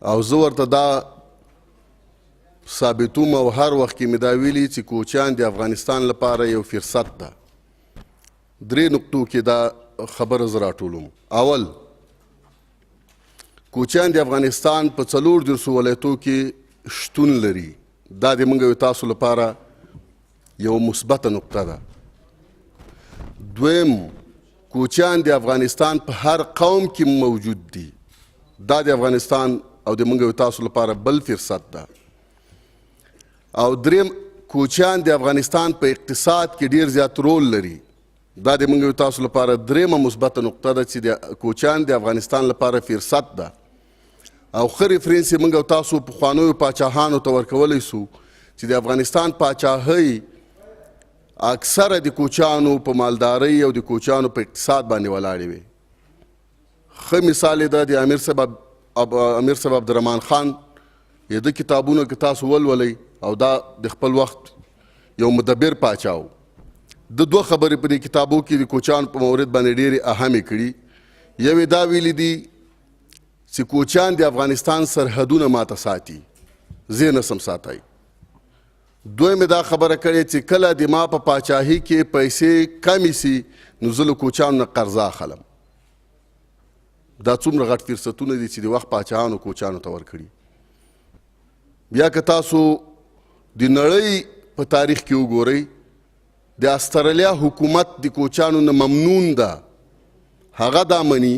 او زه ورته دا ثابتوم او هر وخت کې مې دا ویلي چې کوچیان د افغانستان لپاره یو فرصت ده. 3 نقطو کې دا خبره زه راټولوم. اول، کوچیان د افغانستان په 4 ولایتو کې شتون لري. دا د موږ تاسو لپاره یو مثبته نقطه ده. دویم، کوچیان د افغانستان په هر قوم کې موجود دي. دا د افغانستان او د موږ تاسو لپاره بل فرصت ده. او دریم، کوچیان د افغانستان په اقتصاد کې ډیر زیات رول لري. دا د موږ تاسو لپاره دریمه مثبته نقطه ده چې د کوچیان د افغانستان لپاره فرصت ده. او ښه ریفرنس یې موږ تاسو پخوانیو پاچاهانو ته ورکولی سو چې د افغانستان پاچاهۍ اکثره د کوچیانو په مالدارۍ او د کوچیانو په اقتصاد باندې ولاړې وې. ښه مثال یې ده د امیر صاحب عبدالرحمن خان د ده کتابونه که تاسو ولولئ او دا د خپل وخت یو مدبر پاچا و. د 2 خبرې په دې کتابو کې د کوچیانو په مورد باندې ډېرې اهمې کړي. یو یې دا ویلي دي چې کوچیان د افغانستان سرحدونه ماته ساتي، زه نسم ساتئ. دویم دا خبره کړې چې کله د ما په پاچاهۍ کې پیسې کمې سي نو زه له کوچیانو نه قرضه اخلم. دا څومره غټ فرصتونه دي چې د وخت پاچاهانو کوچیانو ته ورکړي. بیا که تاسو د نړۍ په تاریخ کې وګورئ، د استرالیا حکومت د کوچیانو نه ممنون ده. هغه دا مني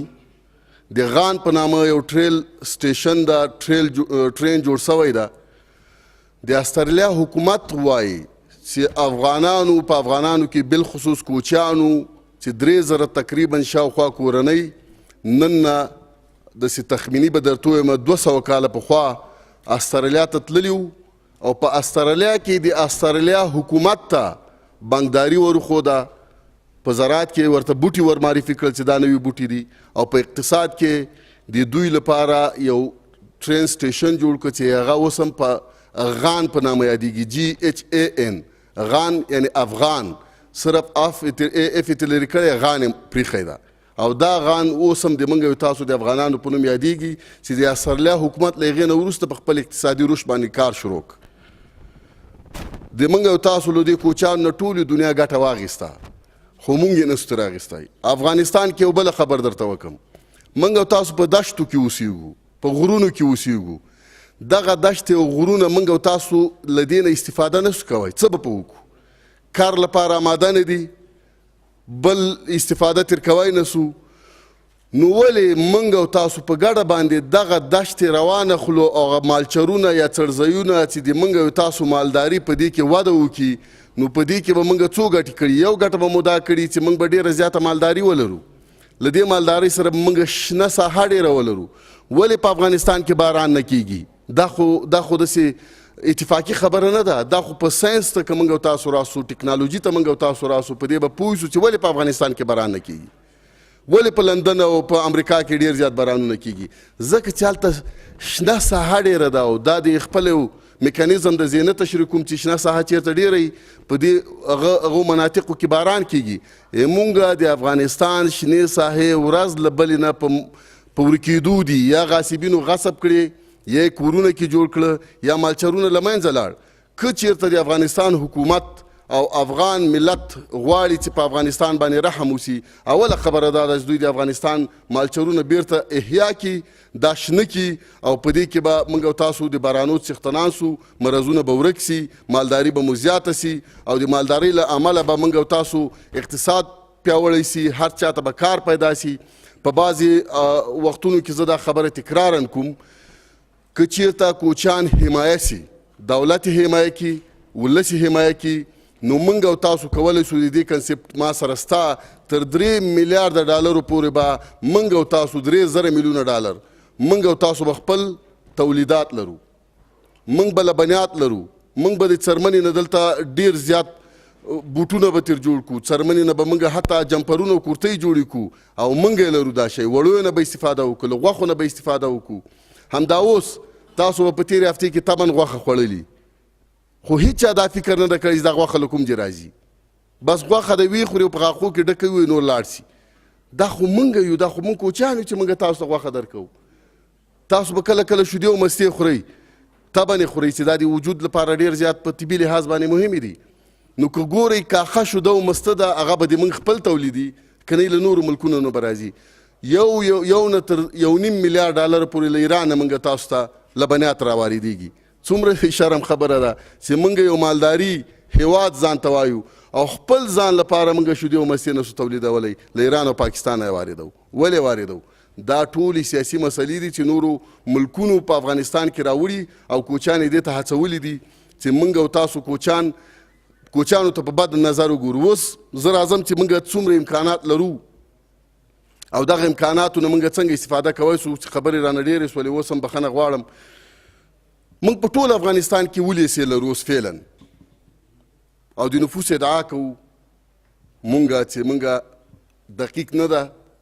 د غان په نامه یو ټریل سټیشن ده، ټرین جوړ سوی ده. د استرالیا حکومت وایي چې افغانانو کې بالخصوص کوچیانو چې 3000 تقریبا شاوخوا کورنۍ نن نه داسې تخمیني به درته ووایم 200 کاله پخوا استرالیا ته تللي وو او په استرالیا کې د استرالیا حکومت ته بانکداري ورښوده، په زراعت کې ورته بوټي ور معرفي کړل چې دا نوي بوټي دي، او په اقتصاد کې د دوی لپاره یو ټرین سټیشن جوړ کړ چې هغه اوس هم په غان په نامه یادېږي. GHAN، غان یعنی افغان، صرف اف ات لرې کړی، غان یې پرېښی ده. او دا غان اوس هم د موږ تاسو د افغانانو په نوم یادېږي چې د استرالیا حکومت له هغې نه وروسته په خپل اقتصادي رشد باندې کار شروع کړ. د موږ تاسو له دې کوچیانو نه ټولې دنیا ګټه واخیسته، خو موږ یې نسو ترې اخیستی. افغانستان کې یو بله خبر درته وکړم، موږ تاسو په دشتو کې اوسیږو، په غرونو کې اوسیږو. دغه دشتې او غرونه موږ تاسو له دې نه استفاده نسو کوی. څه به په وکړو؟ کار لپاره آماده نه دي، بل استفاده تر کوی نسو. نو ولې موږ او تاسو په ګډه باندې دغه دشتې روانه خلو او مالچرونه یا څړځایونه چې د موږ او تاسو مالداري په دې کې وده وکړي، نو په دې کې به موږ څو ګټې کړي. یو ګټه به مو دا کړي چې موږ به ډېره زیاته مالداري ولرو. له دې مالدارۍ سره به موږ شنه ساحه ډېره ولرو. ولې په افغانستان کې باران نه کیږي؟ دا خو داسې اتفاقي خبره نه ده. دا خو په ساینس ته که موږ او تاسو راسو، ټکنالوژي ته موږ او تاسو راسو، په دې به پوه شو چې ولې په افغانستان کې باران نه کیږي، ولې په لندن او په امریکا کې ډیر زیات بارانونه کیږي. ځکه چې هلته شنه ساحه ډیره ده او دا د خپل میکانیزم د ذهنه تشریح کوم چې شنه ساحه چیرته ډیره وي، په دې هغو مناطقو کې باران کیږي. موږ د افغانستان شنې ساحې ورځ له بلې نه په ورکېدو دي. یا غاصبینو غصب کړي، یا کورونه کې جوړ کړه، یا مالچرونه له منځه لاړ. که چیرته د افغانستان حکومت او افغان ملت غواړي چې په افغانستان باندې رحم وسي، اوله خبره دا ده چې دوی د افغانستان مالچرونه بیرته احیا کړي، دا شنه کړي، او په دې کې به موږ او تاسو د بارانو څښتنان سو، مرضونه به ورک سي، مالداري به مو زیاته سي، او د مالدارۍ له امله به موږ او تاسو اقتصاد پیاوړی سي، هر چاته به کار پیدا سي. په بعضې وختونو کې زه دا خبره تکرارا کوم، که چیرته کوچیان حمایه سي، دولت حمایه کړي، ولس حمایه کړي، نو موږ او تاسو کولی شو د دې کنسپټ ما سره ستا تر 3 میلیارډه ډالرو پورې به موږ او تاسو 3,000 میلیونه ډالر موږ او تاسو به خپل تولیدات لرو، موږ به لبنیات لرو، موږ به د څرمنې نه دلته ډیر زیات بوټونه به تر جوړ کړو، څرمنې نه به موږ حتی جمپرونه او کورتۍ جوړې کړو او موږ یې لرو. دا شی وړیو نه به استفاده وکړو، له غوښو نه به استفاده وکړو. همدا اوس تاسو به په تېرې هفتې کې طبعا غوښه خوړلي، خو هیچا دا فکر نه ده کړی چې دا غوښه له کوم ځای راځي. بس غوښه د وی خوري او په غاښو کې ډکه وي نور لاړ شي. دا خو موږ یو، دا خو موږ کوچیان یو چې موږ تاسو ته غوښه درکوو. تاسو به کله کله شیدې او مستې خورئ تبن یې خورئ چې دا د وجود لپاره ډېر زیات په طبي لحاظ باندې مهمې دي. نو که ګورئ کاخه شوده او مسته ده هغه به د موږ خپل تولیدي که نه له نورو ملکونو نه به راځي. یو نه تر $1.5 میلیارډ پورې له ایرانه موږ تاسو ته لبنیات راواردېږي. څومره شرم خبره ده چې موږ یو مالداري هیواد ځان ته وایو او خپل ځان لپاره موږ شیدې او مستې نسو تولیدولی له ایران او پاکستان یې واردو. ولې واردو؟ دا ټولې سیاسي مسلې دي چې نورو ملکونو په افغانستان کې راوړي او کوچیان یې دې ته هڅولي دي چې موږ او تاسو کوچیانو ته په بد نظر وګورو. اوس زه راځم چې موږ څومره امکانات لرو او دغه امکاناتو نه موږ څنګه استفاده کوی سو چې خبرې رانه ډېرې شولې. اوس هم بخښنه غواړم موږ په ټول افغانستان کې ولې سې لرو اوس فعلا او د نفوس ادعا کوو مونږ چې مونږ دقیق نه ده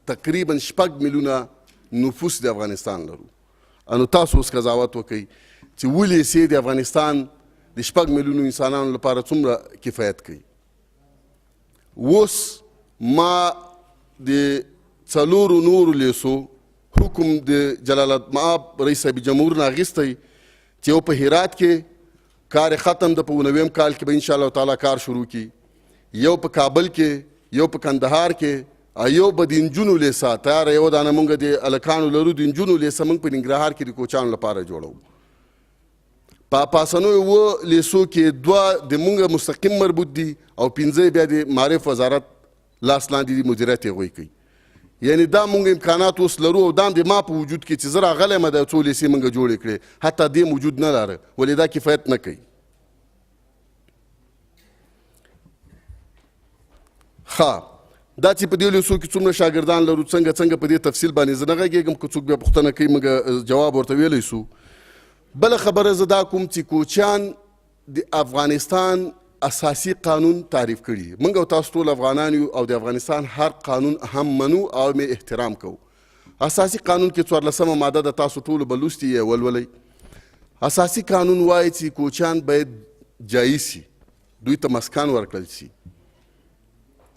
تقریبا 6 میلیونه نفوس د افغانستان لرو. نو تاسو اوس قضاوت وکئ چې ولې سې د افغانستان د 6 میلیونو انسانانو لپاره څومره کفایت کوي. اوس ما د 4 نورو لیسو حکم د جلال المآب رئیس جمهور نه اخیستی چې یو په هرات کې کار ختم ده په 19 کال کې به انشاءالله تعالی کار شروع کی، یو په کابل کې یو په کندهار کې یو به د نجونو لیسه تیاره یو دانه مونږ د هلکانو لرو د نجونو لیسه مونږ په ننګرهار کې د کوچیانو لپاره جوړو. په پاسنیو 2 لیسو کې 2 د مونږ مستقیم مربوط دي او 5 بیا د معارف وزارت لاس لاندې دي مدیریت یې هغوی کوي. یعنی دا مونږ امکانات اوس لرو او دا هم د ما په وجود کې چې زه راغلی یم د 2 لیسې مونږ جوړې کړې حتی دې موجود نه لاره ولې دا کفایت نه کوي. دا چې په دې لیسو کې څومره شاګردان لرو څنګه په دې تفصیل باندې زه نه غږېږم که څوک بیا پوښتنه کوي موږ جواب ورته ویلی سو. بله خبره زه دا کوم چې کوچیان د افغانستان اساسي قانون تعریف کړي. موږ او تاسو ټول افغانان یو او د افغانستان هر قانون هم منو او مې احترام کوو. اساسي قانون کې 14مه ماده د تاسو ټولو به لوستي یې ولولئ. اساسي قانون وایي چې کوچیان باید جایز سي، دوی ته مسکن ورکړل سي.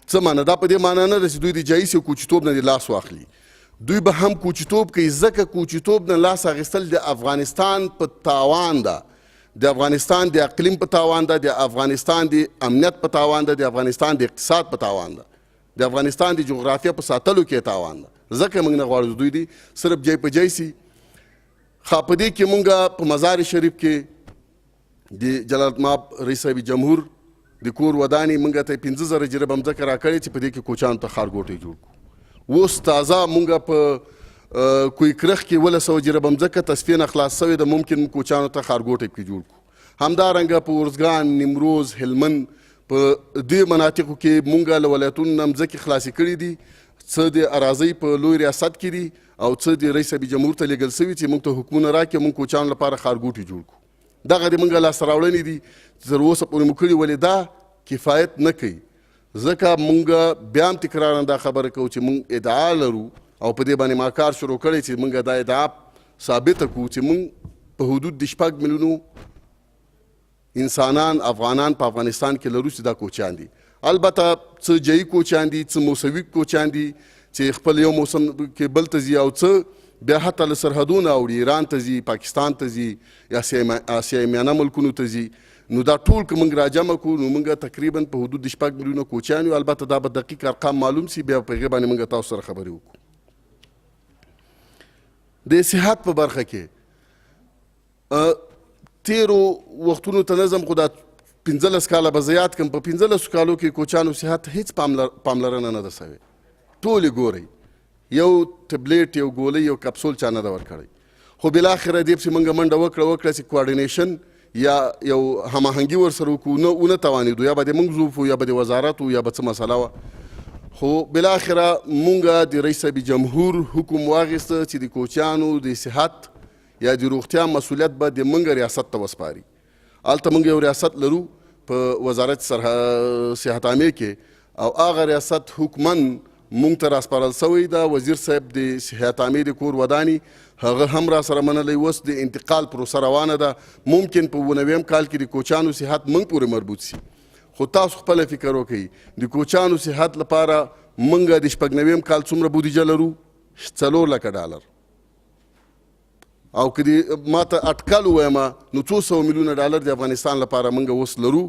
څه معنی؟ دا په دې معنی نه ده چې دوی د جایز کوچیتوب نه د لاس واخلي. دوی به هم کوچیتوب کوي ځکه کوچیتوب نه لاس اخیستل د افغانستان په تاوان ده، د افغانستان د اقلیم په تاوان ده، د افغانستان د امنیت په تاوان ده، د افغانستان د اقتصاد په تاوان ده، د افغانستان د جغرافیه په ساتلو کې تاوان ده. ځکه موږ نه غواړو دوی دي صرف جای په جای سي. په دې کې موږ په مزار شریف کې د جلال المآب رئیس جمهور د کور ودانې موږ ته 15,000 جریبه مځکه راکړې چې په دې کې کوچیانو ته ښارګوټی جوړ کړو. اوس تازه موږ په کویکرخ کې 100 جریبه مځکه تصفیې نه خلاص سوې ده، ممکن کوچیانو ته ښارګوټی پکې جوړ کړو. همدارنګه په ارزګان، نیمروز، هلمند په دې مناطقو کې موږ له ولایتونو نه مځکې خلاصې کړي دي. څه د اراضۍ په لوی ریاست کې دي او څه د رئیس جمهور ته لیږل سوي چې موږ ته حکمونه راکړي موږ کوچیانو لپاره ښارګوټي جوړ کړو. دغه د موږ لاسته راوړنې دي چې تر اوسه پورې مو کړي، ولې دا کفایت نه کوي. ځکه موږ بیا هم تکرارا دا خبره کوو چې موږ ادعا لرو او په دې باندې ما کار شروع کړی چې موږ دا ادعا ثابته کړو چې موږ په حدود د 6 میلیونو انسانان افغانان په افغانستان کې لرو چې دا کوچیان دي. البته څه جایي کوچیان دي، څه موسوي کوچیان دي چې خپل یو موسم کې بل ته ځي او څه بیا حتی له سرحدونه اوړي، ایران ته ځي، پاکستان ته ځي، اسیا میانه ملکونو ته ځي. نو دا ټول که موږ راجمع کړو نو موږ تقریبا په حدود د 6 میلیونه کوچیان یو. البته دا به دقیق ارقام معلوم سي، بیا په هغې باندې موږ تاسو سره خبرې وکړو. د صحت په برخه کې تیرو وختونو ته نظم خو دا 15 کاله به زیات کم، په 15 کالو کې کوچیانو صحت هیڅ پاملرنه نه ده سوې. ټولې ګورئ، یو ټبلیټ، یو ګولۍ، یو کپسول چا نه ده ورکړی. خو بالاخره دې پسې موږ منډه وکړه چې کوارډینیشن یا یو هماهنګي ورسره وکړو، ونه توانېدو، یا به د موږ ظروف یا به د وزارت یا به څه مسله وه. خو بالاخره موږ د رئیس جمهور حکم واخیسته چې د کوچیانو د صحت یا د روغتیا مسؤلیت به د موږ ریاست ته وسپاري. هلته موږ یو ریاست لرو په وزارت صحت عامې کې، او هغه ریاست حکمن موږ ته راسپارل سوی ده. وزیر صاحب د صحت عامې د کور ودانې هغه هم را سره منلی. اوس د انتقال پروسه روانه ده، ممکن په 19 کال کې د کوچیانو صحت موږ پورې مربوط سي. خو تاسو خپله فکر وکړئ، د کوچیانو صحت لپاره موږ د 96 کال څومره بودیجه لرو؟ $4 لک. او که دې ما ته اټکل ووایم نو 200 میلیونه ډالر د افغانستان لپاره موږ اوس لرو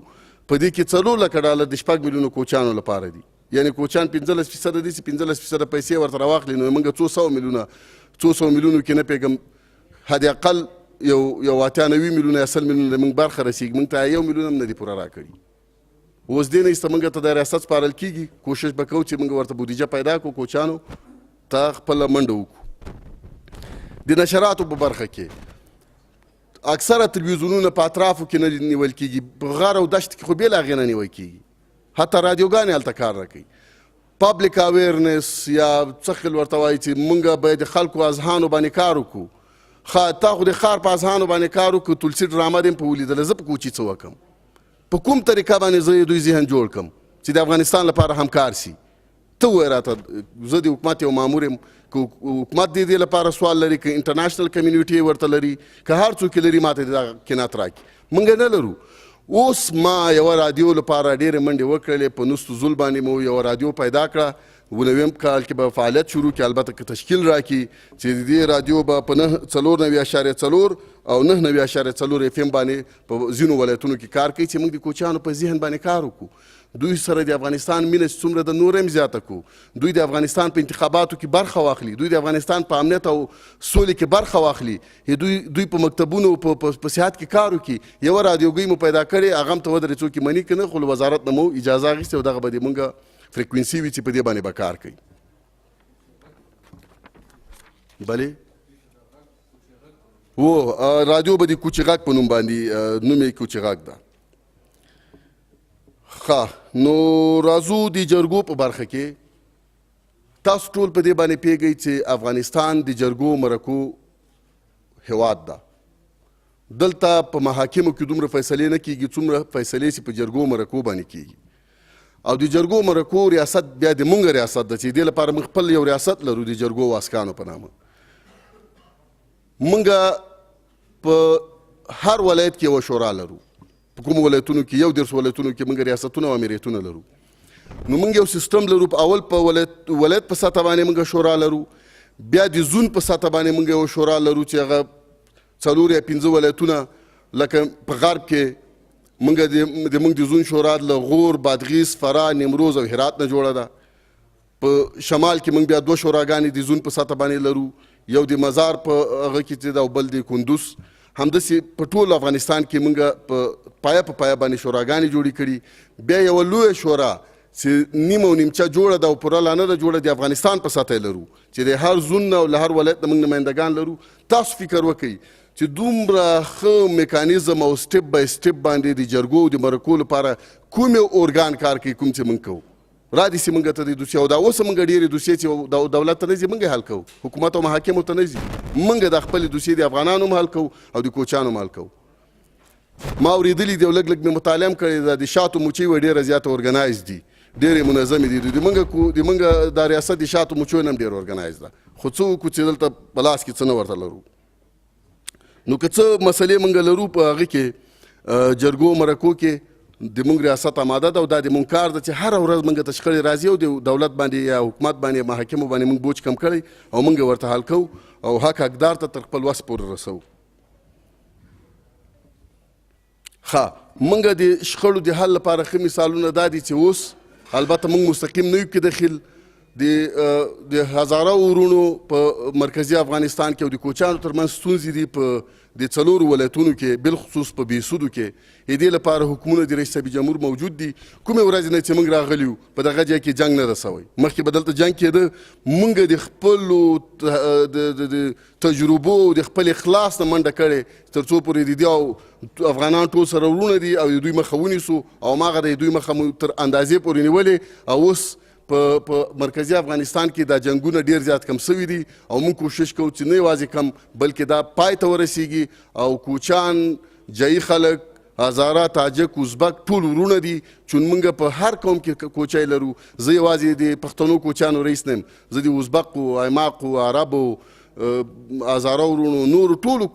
په دې کې 4 لکه ډالر د 6 میلیونو کوچیانو لپاره دي یعنی کوچیان 15% دي چې 15% پیسې ورته راواخلي نو موږ 200 میلیونو کې نه پوهېږم حد اقل یو 90 میلیونه یا 100 میلیونه موږ برخه رسېږي موږ ته 1 میلیون هم نه دي پوره راکړي اوس دې نه ایسته موږ ته د ریاست سپارل کېږي کوشش به کوو چې موږ ورته بودیجه پیدا کړو کوچیانو ته خپله منډه وکړو د نشراتو په برخه کې اکثره تلویزیونونه په اطرافو کې نه نیول کېږي په غار او دشت کې خو بې له هغې نه نیول کېږي حتی رادیوګانې هلته کار نه کوي پابلیک اویرنس یا څه خل ورته وایي چې موږ باید د خلکو اذهانو باندې کار وکړو تا خو د ښار په اذهانو باندې کار وکړو تلسي ډرامه دې په ولیدله زه په کوچي څه وکړم په کوم طریقه باندې زه دوی ذهن جوړ کړم چې د افغانستان لپاره همکار سي ته ووایه راته زه د حکومت یو مامور یم که حکومت د دې لپاره سوال لري که انټرنیشنل کمیونټي ورته لري که هر څوک یې لري ماته دغه قناعت راکړي موږ نه لرو اوس ما یوه رادیو لپاره ډېرې منډې وکړلې په نستو زول باندې مو یوه رادیو پیدا کړه ونویم کال کې به فعالیت شروع کړي البته که تشکیل راکړي چې د دې رادیو به په 94.4 او 9.4 FM باندې په ځینو ولایتونو کې کار کوي چې موږ د کوچیانو په ذهن باندې کار وکړو دوی سره د افغانستان مینه څومره د نور هم زیاته کړو دوی د افغانستان په انتخاباتو کې برخه واخلي دوی د افغانستان په امنیت او سولې کې برخه واخلي دوی په مکتبونو په صحت کې کار وکړي یوه رادیوګۍ مو پیدا کړې هغه هم ته ودرې څوک یې مني که نه خو له وزارت نه مو اجازه اخیستې او دغه به د موږ فریکوینسي وي چې په دې باندې به کار کوي بلې رادیو به د کوچي غږ په نوم باندې نوم یې کوچي غږ ده ښه نو راځو د جرګو په برخه کې تاسو ټول په دې باندې پوهېږئ چې افغانستان د جرګو مرکو هیواد ده دلته په محاکمو کې دومره فیصلې نه کېږي څومره فیصلې چې په جرګو مرکو باندې کېږي او د جرګو مرکو ریاست بیا د مونږ ریاست ده چې دې لپاره موږ خپل یو ریاست لرو د جرګو واسکانو په نامه مونږ په هر ولایت کې یوه شورا لرو په کومو ولایتونو کې 11 ولایتونو کې موږ ریاستونه او امیریتونه لرو نو موږ یو سیستم لرو په اول په ولایت په سطح باندې موږ شورا لرو بیا د زون په سطح باندې موږ یو شورا لرو چې هغه 4 یا 5 ولایتونه لکه په غرب کې موږ د زون شورا له غور بادغیس فراه نیمروز او هرات نه جوړه ده په شمال کې موږ بیا 2 شوراګانې د زون په سطح باندې لرو یو د مزار په هغه کې چې ده او بل د کندوز همداسې په ټول افغانستان کې موږ په پایه باندې شوراګانې جوړې کړي بیا یوه لویه شورا چې نیمه او نیمچه جوړه ده او پوره لا نه ده جوړه د افغانستان په سطح لرو چې د هر زون نه او له هر ولایت نه موږ نمایندګان لرو تاسو فکر وکړئ چې دومره ښه میکانیزم او سټپ بای سټپ باندې د جرګو د مرکو لپاره کومې ارګان کار کوي کوم چې موږ کوو را دي چې موږ ته د دوسیې او دا اوس موږ ډېرې دوسیې چې دولت ته نه ځي موږ حل کوو حکومت او محاکمو ته نه ځي موږ د خپلې دوسیې د افغانانو هم حل کوو او د کوچیانو هم حل کوو ما اورېدلي دي او لږ مې مطالعه هم کړې ده د شاتو مچۍ به ډېره زیاته ارګنایز دي ډېرې منظمې دي د موږ دا ریاست د شاتو مچیو نه هم ډېر ارګنایز ده خو څه وکړو چې دلته په لاس کې څه نه ورته لرو نو که څه مسلې موږ لرو په هغه کې جرګو مرکو کې د موږ ریاست آماده ده او دا د موږ کار ده چې هره ورځ موږ ته شخړې راځي او د دولت باندې یا حکومت باندې محاکمو باندې موږ بوج کم کړی او موږ ورته حل کوو او حق حقدار ته تر خپل وس پورې رسوو ښه موږ د شخړو د حل لپاره ښه مثالونه دا دي چې اوس البته موږ مستقیم نه یو کې داخل د هزاره ورونو په مرکزي افغانستان کې او د کوچیانو ترمنځ ستونزې دي په د 4 ولایتونو کې بالخصوص په بیسودو کې د دې لپاره حکومونه د رئیس صاحب جمهور موجود دي کومې ورځې نه چې موږ راغلي یو په دغه ځای کې جنګ نه ده سوی مخکې به دلته جنګ کېده موږ د خپلو د تجربو د خپل اخلاص نه منډه کړې تر څو پورې د دې او افغانان ټول سره ورونه دي او د دوی مخه ونیسو او هماغه د دوی مخه مو تر اندازې پورې نیولې او اوس په مرکزي افغانستان کې دا جنګونه ډیر زیات کم شوي دي او موږ کوشش کوو چې نه یوازې کم بلکې دا پای ته ورسیږي او کوچیان جایی خلک هزاره تاجک ازبک ټول ورونه دي چون موږ په هر قوم کې کوچی لرو زه یوازې د پښتنو کوچیانو رئیس نه یم زه د ازبقو ایماقو عربو هزاره ورونو نورو ټولو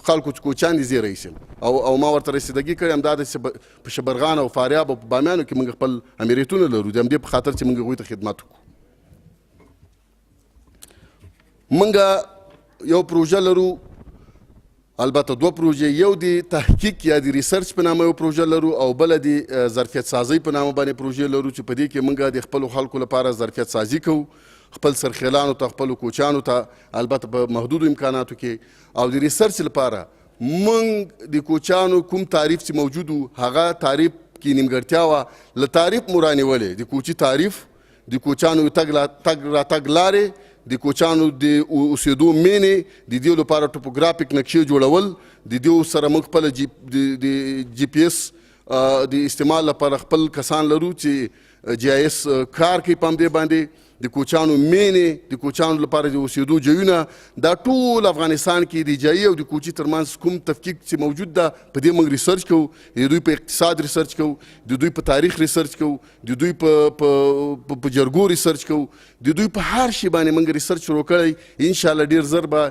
خلکو کوچیان دي زه رئیس یم او ما ورته رسیدګي کړې هم دا د په شبرغان او فاریاب او په بامیانو کې موږ خپل امیریتونه لرو د همدې په خاطر چې موږ هغوی ته خدمت وکړو موږ یو پروژه لرو، البته دوه پروژې، یو د تحقیق یا د ریسرچ په نامه یو پروژه لرو او بله د ظرفیت سازۍ په نامه باندې پروژې لرو چې په دې کې موږ د خپلو خلکو لپاره ظرفیت سازي کوو، خپل سرخیلانو ته، خپلو کوچیانو ته، البته په محدودو امکاناتو کې. او د ریسرچ لپاره موږ د کوچیانو کوم تعریف چې موجود و هغه تعریف کې نیمګړتیا وه، له تعریف مو رانیولې د کوچي تعریف، د کوچیانو تګ راتګ لارې، د کوچیانو د اوسېدو مینې، د دې لپاره ټوپوګرافیک نقشې جوړول، د دې سره موږ خپله د جی پی ایس د استعمال لپاره خپل کسان لرو چې جی آی ایس کار کوي په همدې باندې. د کوچیانو مینې، د کوچیانو لپاره د اوسېدو ځایونه، دا ټول افغانستان کې د جایي او د کوچي ترمنځ کوم تفکیک چې موجود ده په دې موږ ریسرچ کوو. د دوی په اقتصاد ریسرچ کوو، د دوی په تاریخ ریسرچ کوو، د دوی په جرګو ریسرچ کوو، د دوی په هر شي باندې موږ ریسرچ شروع کړی. انشاءالله ډېر زر به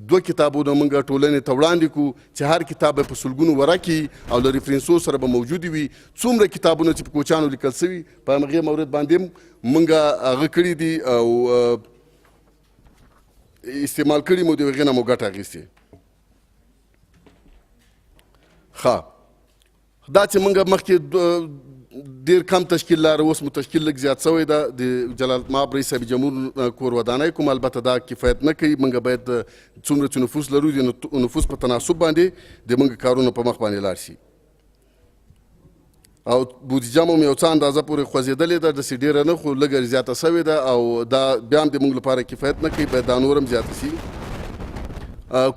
2 کتابونه موږ ټولنې ته وړاندې کړو چې هر کتاب به په سلګونو ورقي او له ریفرنسو سره به موجود وي. څومره کتابونه چې په کوچیانو لیکل سوي په همغې مورد باندې موږ هغه کړي دي او استعمال کړي مو، د هغې نه مو ګټه اخیستې. ښه، دا چې موږ مخکې ډېر کم تشکیل لاره، اوس مو تشکیل لږ زیات شوی ده. د جلال مآب رئیس صاحب جمهور کور ودانۍ کوم، البته دا کفایت نه کوي. موږ باید څومره چې نفوس لرو د نفوس په تناسب باندې د موږ کارونه په مخ باندې لاړ شي. او بودیجه مو یو څه اندازه پورې خوځېدلې ده، داسې ډېره نه خو لږه زیاته شوې ده او دا بیا هم د موږ لپاره کفایت نه کوي، باید دا نور هم زیاته شي.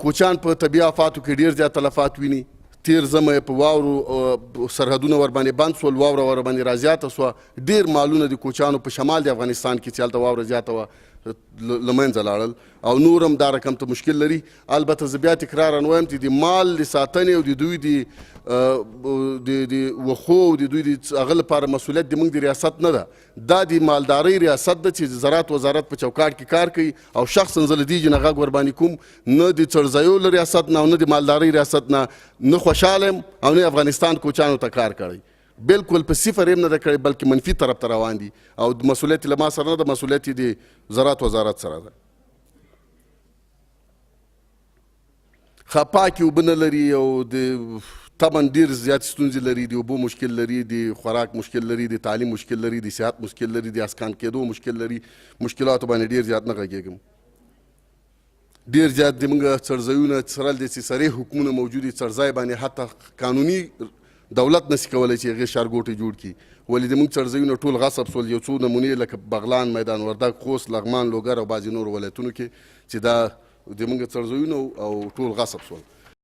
کوچیان په طبیعي آفاتو کې ډېر زیات تلفات ویني. تیر زمه په واورو سرحدونه ورباندې بند سول، واوره ورباندې رازیاته سوه. ډېر مالونه د کوچیانو په شمال د افغانستان کې چې هلته واوره زیاته وه له منځه لاړل او نور هم دا رقم ته مشکل لري. البته زه بیا تکرارا وایم چې د مال د ساتنې او د دوی د وښو او د دوی د هغه لپاره مسؤلیت د موږ د ریاست نه ده، دا د مالدارۍ ریاست ده چې زراعت وزارت په چوکاټ کې کار کوي. او شخصا زه له دې جنه غږ ورباندې کوم، نه د څړځایو له ریاست نه او نه د مالدارۍ ریاست نه خوشحاله یم او نه افغانستان کوچیانو ته کار کړی. بالکل په صفر هم نه ده کړی، بلکې منفي طرف ته روان دي. او مسؤلیت له ما سره نه ده، مسؤلیت د زراعت وزارت سره ده. ښه، پاکې اوبه نه لري او د طبعا ډېر زیات ستونزې لري. د اوبو مشکل لري، د خوراک مشکل لري، د تعلیم مشکل لري، د صحت مشکل لري، د اسکان کېدو مشکل لري. مشکلاتو باندې ډېر زیات نه غږېږم. ډېر زیات د موږ څړځایونه څرل دي چې صریح حکمونه موجود دي. څړځای باندې حتی قانوني دولت نشي کولی چې هغې ښارګوټې جوړ کړي، ولې د موږ څړځایونه ټول غصب سول. یو څو نمونې لکه بغلان، میدان وردګ، خوست، لغمان، لوګر او بعضې نورو ولایتونو کې چې دا د موږ څړځایونه او ټول غصب سول.